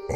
I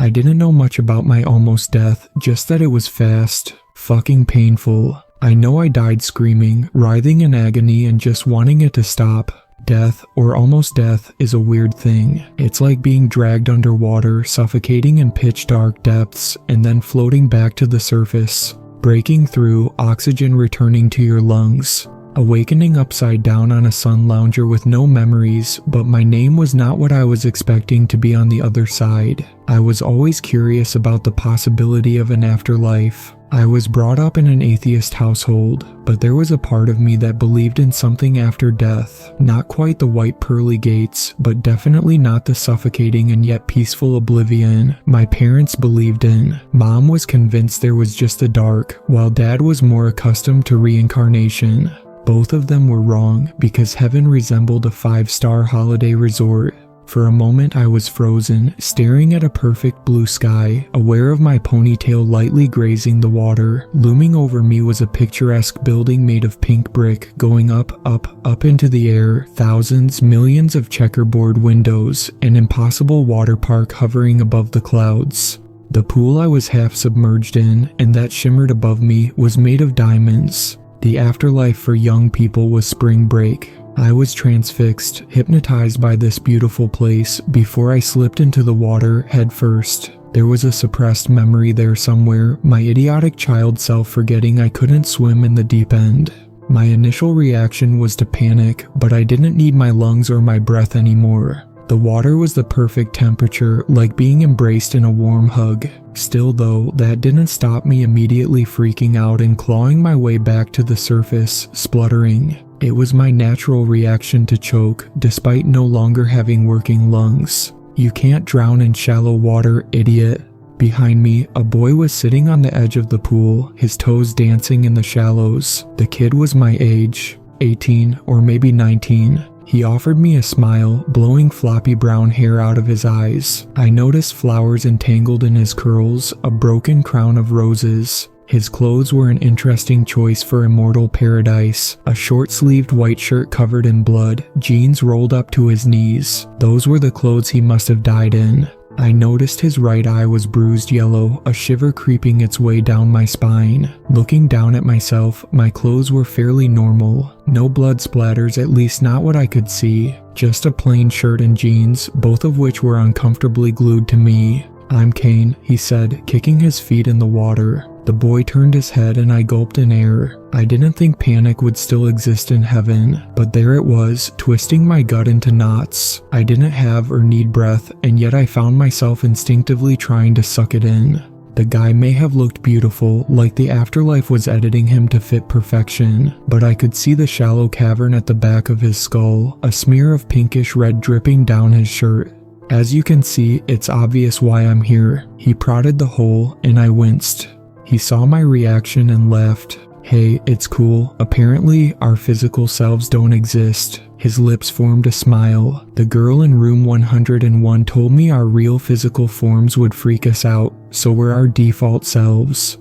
didn't know much about my almost death, just that it was fast, fucking painful. I know I died screaming, writhing in agony and just wanting it to stop. Death, or almost death, is a weird thing. It's like being dragged underwater, suffocating in pitch dark depths, and then floating back to the surface. Breaking through, oxygen returning to your lungs. Awakening upside down on a sun lounger with no memories, but my name was not what I was expecting to be on the other side. I was always curious about the possibility of an afterlife. I was brought up in an atheist household, but there was a part of me that believed in something after death. Not quite the white pearly gates, but definitely not the suffocating and yet peaceful oblivion my parents believed in. Mom was convinced there was just the dark, while Dad was more accustomed to reincarnation. Both of them were wrong, because heaven resembled a 5-star holiday resort. For a moment I was frozen, staring at a perfect blue sky, aware of my ponytail lightly grazing the water. Looming over me was a picturesque building made of pink brick, going up into the air, thousands, millions of checkerboard windows, an impossible water park hovering above the clouds. The pool I was half submerged in, and that shimmered above me, was made of diamonds. The afterlife for young people was spring break. I was transfixed, hypnotized by this beautiful place before I slipped into the water head first. There was a suppressed memory there somewhere, my idiotic child self forgetting I couldn't swim in the deep end. My initial reaction was to panic, but I didn't need my lungs or my breath anymore. The water was the perfect temperature, like being embraced in a warm hug. Still though, that didn't stop me immediately freaking out and clawing my way back to the surface, spluttering. It was my natural reaction to choke, despite no longer having working lungs. You can't drown in shallow water, idiot. Behind me, a boy was sitting on the edge of the pool, his toes dancing in the shallows. The kid was my age, 18 or maybe 19. He offered me a smile, blowing floppy brown hair out of his eyes. I noticed flowers entangled in his curls, a broken crown of roses. His clothes were an interesting choice for immortal paradise. A short-sleeved white shirt covered in blood, jeans rolled up to his knees. Those were the clothes he must have died in. I noticed his right eye was bruised yellow, a shiver creeping its way down my spine. Looking down at myself, my clothes were fairly normal. No blood splatters, at least not what I could see. Just a plain shirt and jeans, both of which were uncomfortably glued to me. "I'm Kane," he said, kicking his feet in the water. The boy turned his head and I gulped in air. I didn't think panic would still exist in heaven, but there it was, twisting my gut into knots. I didn't have or need breath, and yet I found myself instinctively trying to suck it in. The guy may have looked beautiful, like the afterlife was editing him to fit perfection, but I could see the shallow cavern at the back of his skull, a smear of pinkish red dripping down his shirt. "As you can see, it's obvious why I'm here." He prodded the hole, and I winced. He saw my reaction and laughed. "Hey, it's cool. Apparently, our physical selves don't exist." His lips formed a smile. "The girl in room 101 told me our real physical forms would freak us out, so we're our default selves."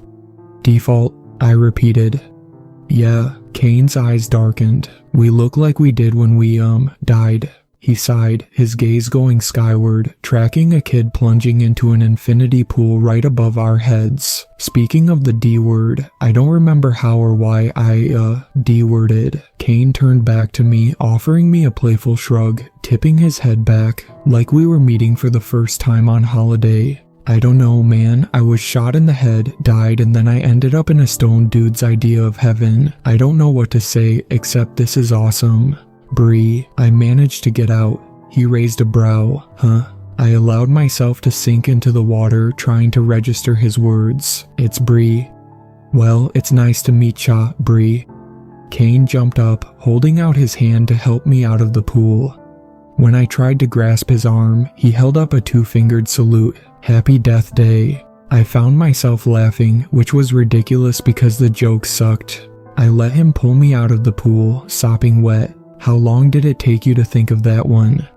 "Default?" I repeated. "Yeah." Kane's eyes darkened. "We look like we did when we, died." He sighed, his gaze going skyward, tracking a kid plunging into an infinity pool right above our heads. Speaking of the D word, I don't remember how or why I, D-worded. Kane turned back to me, offering me a playful shrug, tipping his head back, like we were meeting for the first time on holiday. "I don't know, man. I was shot in the head, died, and then I ended up in a stone dude's idea of heaven. I don't know what to say, except this is awesome." "Bree," I managed to get out. He raised a brow. "Huh?" I allowed myself to sink into the water, trying to register his words. "It's Bree." "Well, it's nice to meet ya, Bree." Kane jumped up, holding out his hand to help me out of the pool. When I tried to grasp his arm, he held up a 2-fingered salute. "Happy Death Day." I found myself laughing, which was ridiculous because the joke sucked. I let him pull me out of the pool, sopping wet. "How long did it take you to think of that one?"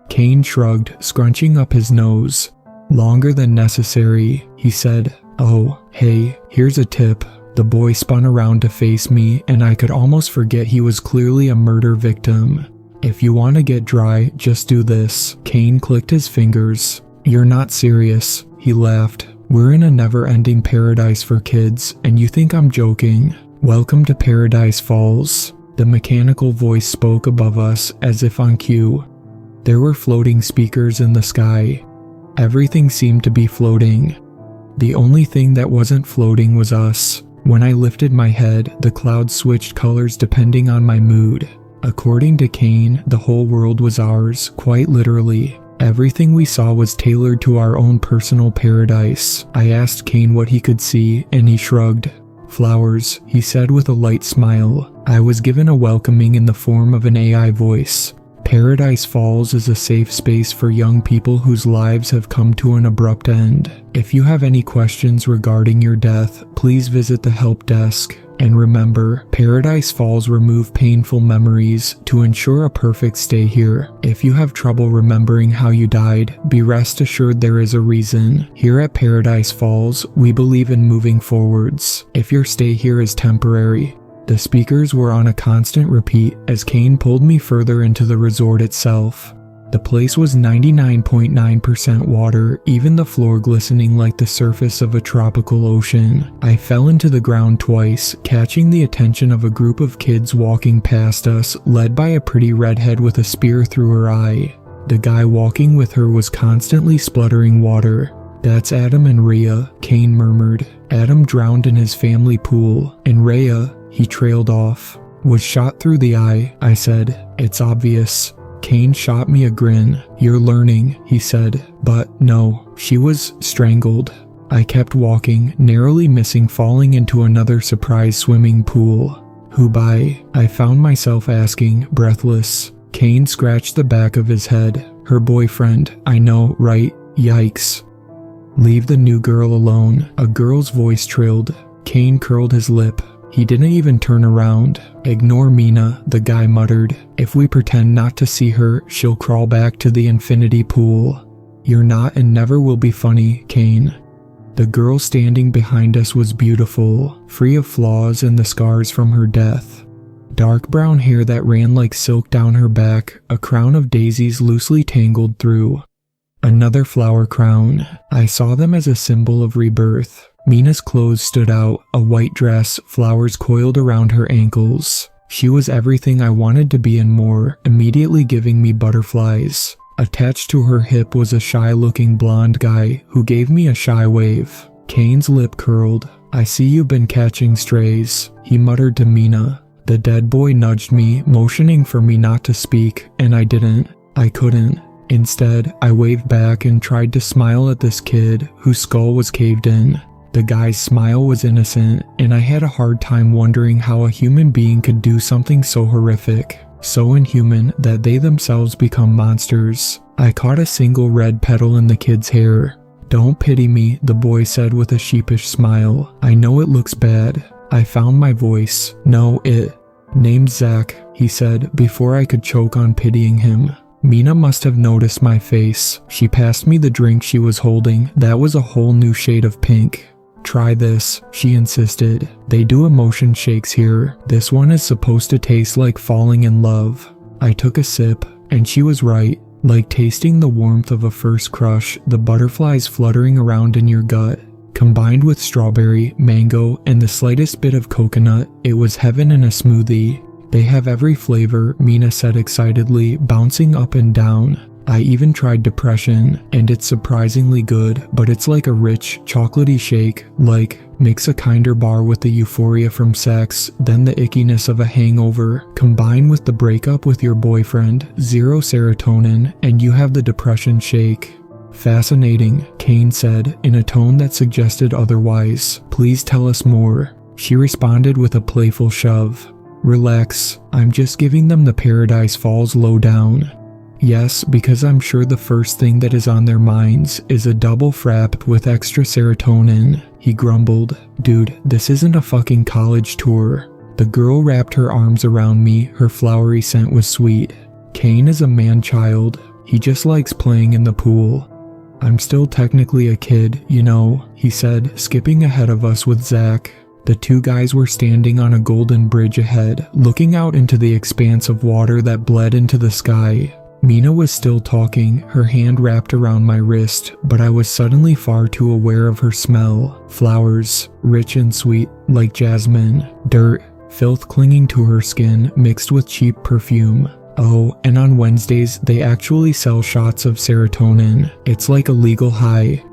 Kane shrugged, scrunching up his nose. Longer than necessary, he said. Oh, hey, here's a tip. The boy spun around to face me, and I could almost forget he was clearly a murder victim. If you want to get dry, just do this. Kane clicked his fingers. You're not serious, he laughed. We're in a never-ending paradise for kids, and you think I'm joking. Welcome to Paradise Falls. The mechanical voice spoke above us as if on cue. There were floating speakers in the sky. Everything seemed to be floating. The only thing that wasn't floating was us. When I lifted my head, the clouds switched colors depending on my mood. According to Kane, the whole world was ours, quite literally. Everything we saw was tailored to our own personal paradise. I asked Kane what he could see, and he shrugged. Flowers, he said with a light smile. I was given a welcoming in the form of an AI voice. Paradise Falls is a safe space for young people whose lives have come to an abrupt end. If you have any questions regarding your death, please visit the help desk. And remember, Paradise Falls remove painful memories to ensure a perfect stay here. If you have trouble remembering how you died, be rest assured there is a reason. Here at Paradise Falls, we believe in moving forwards. If your stay here is temporary. The speakers were on a constant repeat as Kane pulled me further into the resort itself. The place was 99.9% water, even the floor glistening like the surface of a tropical ocean. I fell into the ground twice, catching the attention of a group of kids walking past us, led by a pretty redhead with a spear through her eye. The guy walking with her was constantly spluttering water. That's Adam and Rhea, Kane murmured. Adam drowned in his family pool, and Rhea, he trailed off, was shot through the eye, I said. It's obvious. Kane shot me a grin. You're learning, he said. But no, she was strangled. I kept walking, narrowly missing falling into another surprise swimming pool. Who by? I found myself asking, breathless. Kane scratched the back of his head. Her boyfriend, I know, right? Yikes. Leave the new girl alone, a girl's voice trilled. Kane curled his lip. He didn't even turn around. Ignore Mina, the guy muttered. If we pretend not to see her, she'll crawl back to the infinity pool. You're not and never will be funny, Kane. The girl standing behind us was beautiful, free of flaws and the scars from her death. Dark brown hair that ran like silk down her back, a crown of daisies loosely tangled through. Another flower crown. I saw them as a symbol of rebirth. Mina's clothes stood out, a white dress, flowers coiled around her ankles. She was everything I wanted to be and more, immediately giving me butterflies. Attached to her hip was a shy-looking blonde guy who gave me a shy wave. Kane's lip curled. I see you've been catching strays, he muttered to Mina. The dead boy nudged me, motioning for me not to speak, and I didn't. I couldn't. Instead, I waved back and tried to smile at this kid whose skull was caved in. The guy's smile was innocent, and I had a hard time wondering how a human being could do something so horrific, so inhuman that they themselves become monsters. I caught a single red petal in the kid's hair. Don't pity me, the boy said with a sheepish smile. I know it looks bad. I found my voice. No, Name's Zach, he said before I could choke on pitying him. Mina must have noticed my face. She passed me the drink she was holding. That was a whole new shade of pink. Try this, she insisted. They do emotion shakes here. This one is supposed to taste like falling in love. I took a sip, and she was right. Like tasting the warmth of a first crush, the butterflies fluttering around in your gut. Combined with strawberry, mango, and the slightest bit of coconut, it was heaven in a smoothie. They have every flavor, Mina said excitedly, bouncing up and down. I even tried depression, and it's surprisingly good, but it's like a rich, chocolatey shake, like, mix a kinder bar with the euphoria from sex, then the ickiness of a hangover, combine with the breakup with your boyfriend, zero serotonin, and you have the depression shake. Fascinating, Kane said, in a tone that suggested otherwise. Please tell us more. She responded with a playful shove. Relax, I'm just giving them the Paradise Falls lowdown. Yes, because I'm sure the first thing that is on their minds is a double frap with extra serotonin, he grumbled. Dude, this isn't a fucking college tour. The girl wrapped her arms around me, her flowery scent was sweet. Kane is a man-child. He just likes playing in the pool. I'm still technically a kid, you know, he said, skipping ahead of us with Zach. The two guys were standing on a golden bridge ahead, looking out into the expanse of water that bled into the sky. Mina was still talking, her hand wrapped around my wrist, but I was suddenly far too aware of her smell. Flowers, rich and sweet, like jasmine. Dirt, filth clinging to her skin, mixed with cheap perfume. Oh, and on Wednesdays, they actually sell shots of serotonin. It's like a legal high.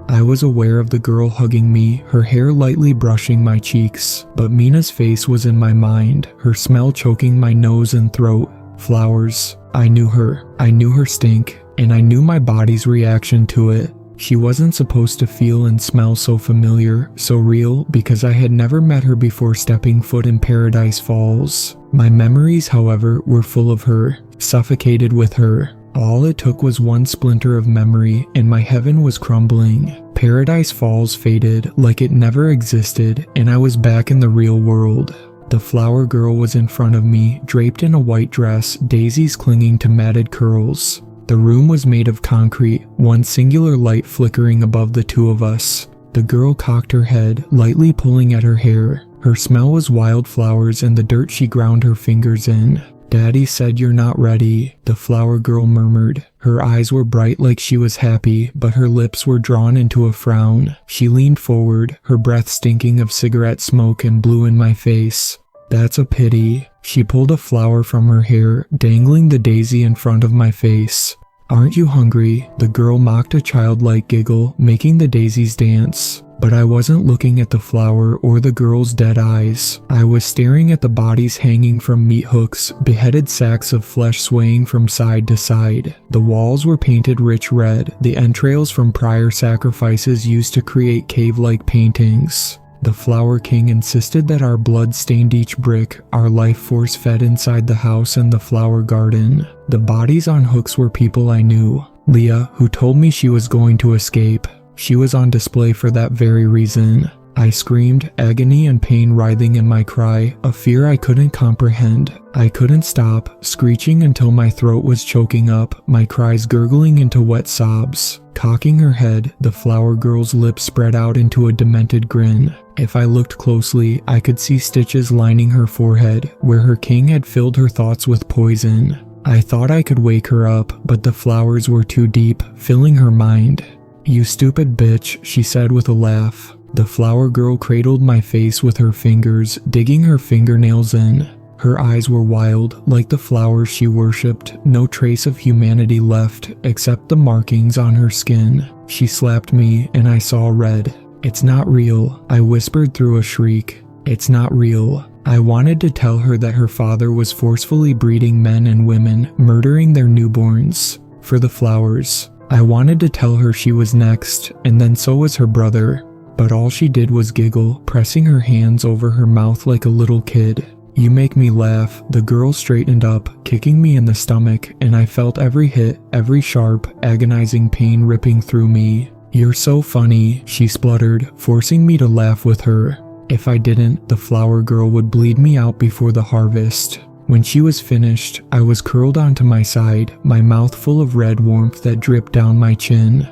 I was aware of the girl hugging me, her hair lightly brushing my cheeks, but Mina's face was in my mind, her smell choking my nose and throat. Flowers. I knew her stink, and I knew my body's reaction to it. She wasn't supposed to feel and smell so familiar, so real, because I had never met her before stepping foot in Paradise Falls. My memories, however, were full of her, suffocated with her. All it took was one splinter of memory, and my heaven was crumbling. Paradise Falls faded like it never existed, and I was back in the real world. The flower girl was in front of me, draped in a white dress, daisies clinging to matted curls. The room was made of concrete, one singular light flickering above the two of us. The girl cocked her head, lightly pulling at her hair. Her smell was wildflowers and the dirt she ground her fingers in. "Daddy said you're not ready," the flower girl murmured. Her eyes were bright like she was happy, but her lips were drawn into a frown. She leaned forward, her breath stinking of cigarette smoke, and blew in my face. "That's a pity." She pulled a flower from her hair, dangling the daisy in front of my face. "Aren't you hungry?" The girl mocked a childlike giggle, making the daisies dance. But I wasn't looking at the flower or the girl's dead eyes. I was staring at the bodies hanging from meat hooks, beheaded sacks of flesh swaying from side to side. The walls were painted rich red, the entrails from prior sacrifices used to create cave-like paintings. The Flower King insisted that our blood stained each brick, our life force fed inside the house and the flower garden. The bodies on hooks were people I knew. Leah, who told me she was going to escape. She was on display for that very reason. I screamed, agony and pain writhing in my cry, a fear I couldn't comprehend. I couldn't stop, screeching until my throat was choking up, my cries gurgling into wet sobs. Cocking her head, the flower girl's lips spread out into a demented grin. If I looked closely, I could see stitches lining her forehead, where her king had filled her thoughts with poison. I thought I could wake her up, but the flowers were too deep, filling her mind. "You stupid bitch," she said with a laugh. The flower girl cradled my face with her fingers, digging her fingernails in. Her eyes were wild, like the flowers she worshipped, no trace of humanity left, except the markings on her skin. She slapped me, and I saw red. "It's not real," I whispered through a shriek. "It's not real." I wanted to tell her that her father was forcefully breeding men and women, murdering their newborns. For the flowers. I wanted to tell her she was next, and then so was her brother. But all she did was giggle, pressing her hands over her mouth like a little kid. "You make me laugh." The girl straightened up, kicking me in the stomach, and I felt every hit, every sharp, agonizing pain ripping through me. "You're so funny," she spluttered, forcing me to laugh with her. If I didn't, the flower girl would bleed me out before the harvest. When she was finished, I was curled onto my side, my mouth full of red warmth that dripped down my chin.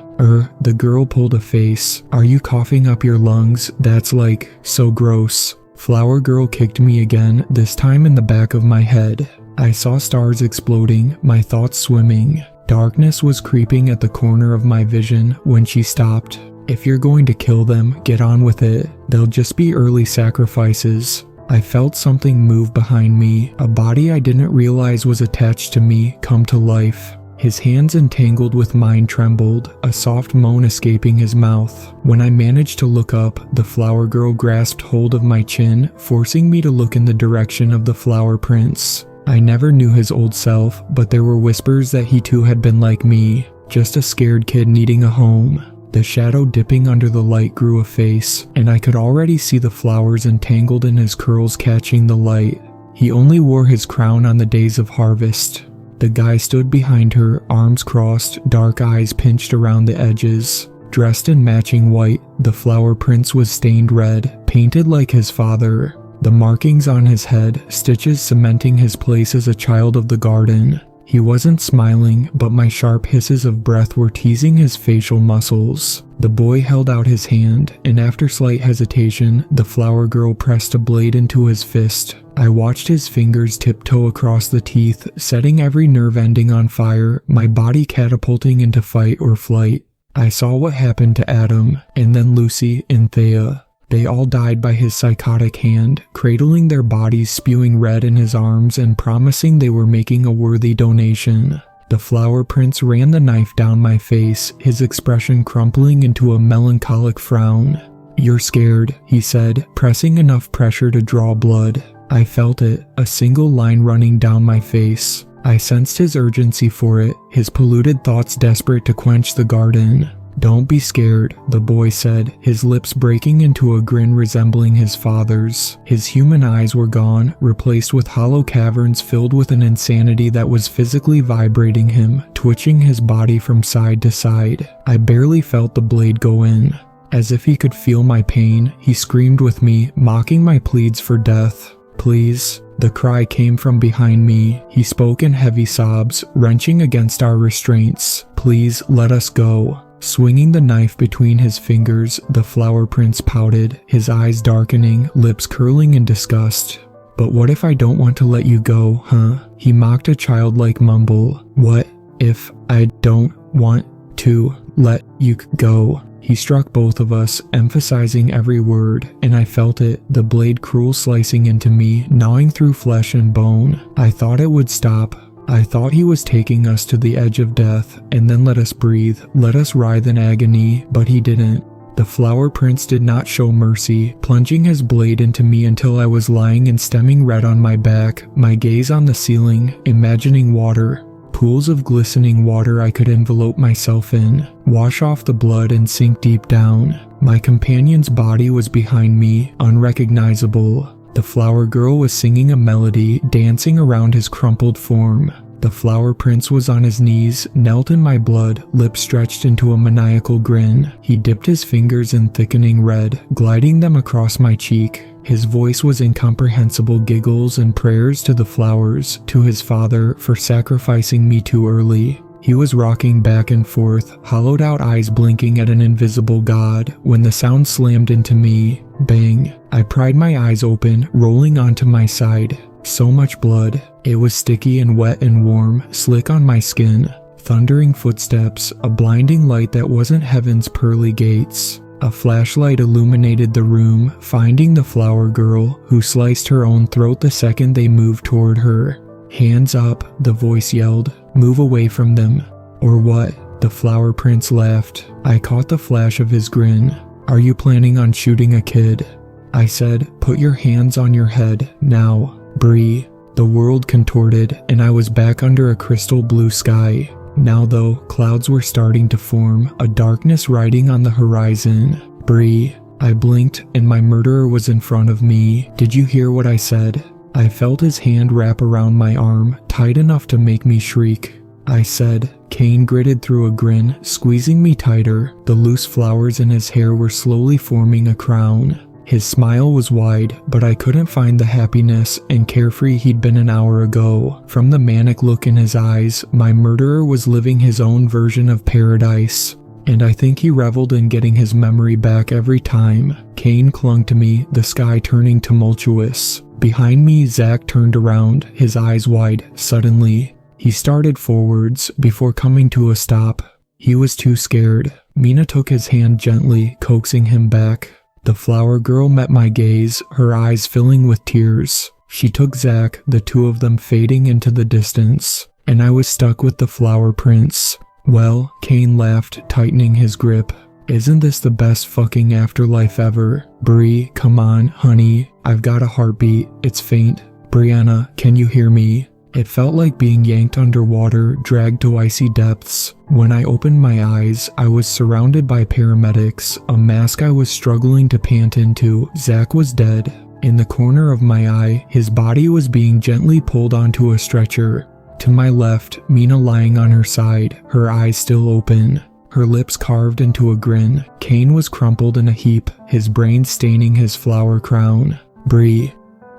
The girl pulled a face. "Are you coughing up your lungs? That's like, so gross." Flower girl kicked me again, this time in the back of my head. I saw stars exploding, my thoughts swimming. Darkness was creeping at the corner of my vision when she stopped. "If you're going to kill them, get on with it. They'll just be early sacrifices." I felt something move behind me, a body I didn't realize was attached to me come to life. His hands entangled with mine trembled, a soft moan escaping his mouth. When I managed to look up, the flower girl grasped hold of my chin, forcing me to look in the direction of the flower prince. I never knew his old self, but there were whispers that he too had been like me, just a scared kid needing a home. The shadow dipping under the light grew a face, and I could already see the flowers entangled in his curls catching the light. He only wore his crown on the days of harvest. The guy stood behind her, arms crossed, dark eyes pinched around the edges. Dressed in matching white, the flower prince was stained red, painted like his father. The markings on his head, stitches cementing his place as a child of the garden. He wasn't smiling, but my sharp hisses of breath were teasing his facial muscles. The boy held out his hand, and after slight hesitation, the flower girl pressed a blade into his fist. I watched his fingers tiptoe across the teeth, setting every nerve ending on fire, my body catapulting into fight or flight. I saw what happened to Adam, and then Lucy and Thea. They all died by his psychotic hand, cradling their bodies, spewing red in his arms, and promising they were making a worthy donation. The flower prince ran the knife down my face, his expression crumpling into a melancholic frown. "You're scared," he said, pressing enough pressure to draw blood. I felt it, a single line running down my face. I sensed his urgency for it, his polluted thoughts desperate to quench the garden. "Don't be scared," the boy said, his lips breaking into a grin resembling his father's. His human eyes were gone, replaced with hollow caverns filled with an insanity that was physically vibrating him, twitching his body from side to side. I barely felt the blade go in. As if he could feel my pain, he screamed with me, mocking my pleads for death. "Please." The cry came from behind me. He spoke in heavy sobs, wrenching against our restraints. "Please, let us go." Swinging the knife between his fingers, the flower prince pouted, his eyes darkening, lips curling in disgust. "But what if I don't want to let you go, huh?" He mocked a childlike mumble. "What if I don't want to let you go?" He struck both of us, emphasizing every word, and I felt it, the blade cruel slicing into me, gnawing through flesh and bone. I thought it would stop. I thought he was taking us to the edge of death, and then let us breathe, let us writhe in agony, but he didn't. The flower prince did not show mercy, plunging his blade into me until I was lying and stemming red on my back, my gaze on the ceiling, imagining water. Pools of glistening water I could envelope myself in, wash off the blood and sink deep down. My companion's body was behind me, unrecognizable. The flower girl was singing a melody, dancing around his crumpled form. The flower prince was on his knees, knelt in my blood, lips stretched into a maniacal grin. He dipped his fingers in thickening red, gliding them across my cheek. His voice was incomprehensible giggles and prayers to the flowers, to his father, for sacrificing me too early. He was rocking back and forth, hollowed out eyes blinking at an invisible god, when the sound slammed into me. Bang. I pried my eyes open, rolling onto my side. So much blood. It was sticky and wet and warm, slick on my skin. Thundering footsteps, a blinding light that wasn't heaven's pearly gates. A flashlight illuminated the room, finding the flower girl, who sliced her own throat the second they moved toward her. "Hands up," the voice yelled. "Move away from them." "Or what?" The flower prince laughed. I caught the flash of his grin. "Are you planning on shooting a kid?" I said, "Put your hands on your head, now. Bree." The world contorted, and I was back under a crystal blue sky. Now though, clouds were starting to form, a darkness riding on the horizon. "Bree." I blinked, and my murderer was in front of me. "Did you hear what I said?" I felt his hand wrap around my arm, tight enough to make me shriek. I said. Kane gritted through a grin, squeezing me tighter. The loose flowers in his hair were slowly forming a crown. His smile was wide, but I couldn't find the happiness and carefree he'd been an hour ago. From the manic look in his eyes, my murderer was living his own version of paradise. And I think he reveled in getting his memory back every time. Kane clung to me, the sky turning tumultuous. Behind me, Zach turned around, his eyes wide. Suddenly, he started forwards before coming to a stop. He was too scared. Mina took his hand gently, coaxing him back. The flower girl met my gaze, her eyes filling with tears. She took Zach, the two of them fading into the distance, and I was stuck with the flower prince. "Well," Kane laughed, tightening his grip. "Isn't this the best fucking afterlife ever? Bree, come on, honey. I've got a heartbeat. It's faint. Brianna, can you hear me?" It felt like being yanked underwater, dragged to icy depths. When I opened my eyes, I was surrounded by paramedics, a mask I was struggling to pant into. Zach was dead. In the corner of my eye, his body was being gently pulled onto a stretcher. To my left, Mina lying on her side, her eyes still open, her lips carved into a grin. Kane was crumpled in a heap, his brain staining his flower crown. "Bree."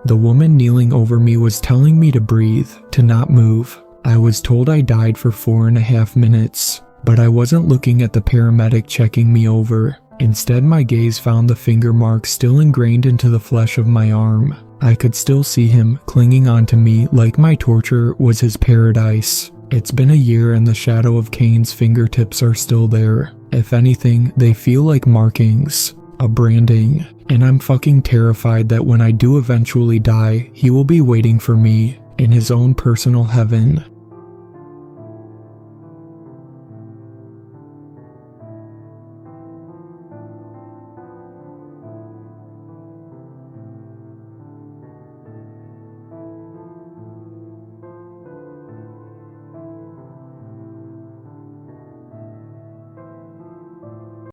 The woman kneeling over me was telling me to breathe, to not move. I was told I died for 4.5 minutes, but I wasn't looking at the paramedic checking me over. Instead, my gaze found the finger marks still ingrained into the flesh of my arm. I could still see him clinging onto me like my torture was his paradise. It's been a year and the shadow of Cain's fingertips are still there. If anything, they feel like markings, a branding, and I'm fucking terrified that when I do eventually die, he will be waiting for me in his own personal heaven.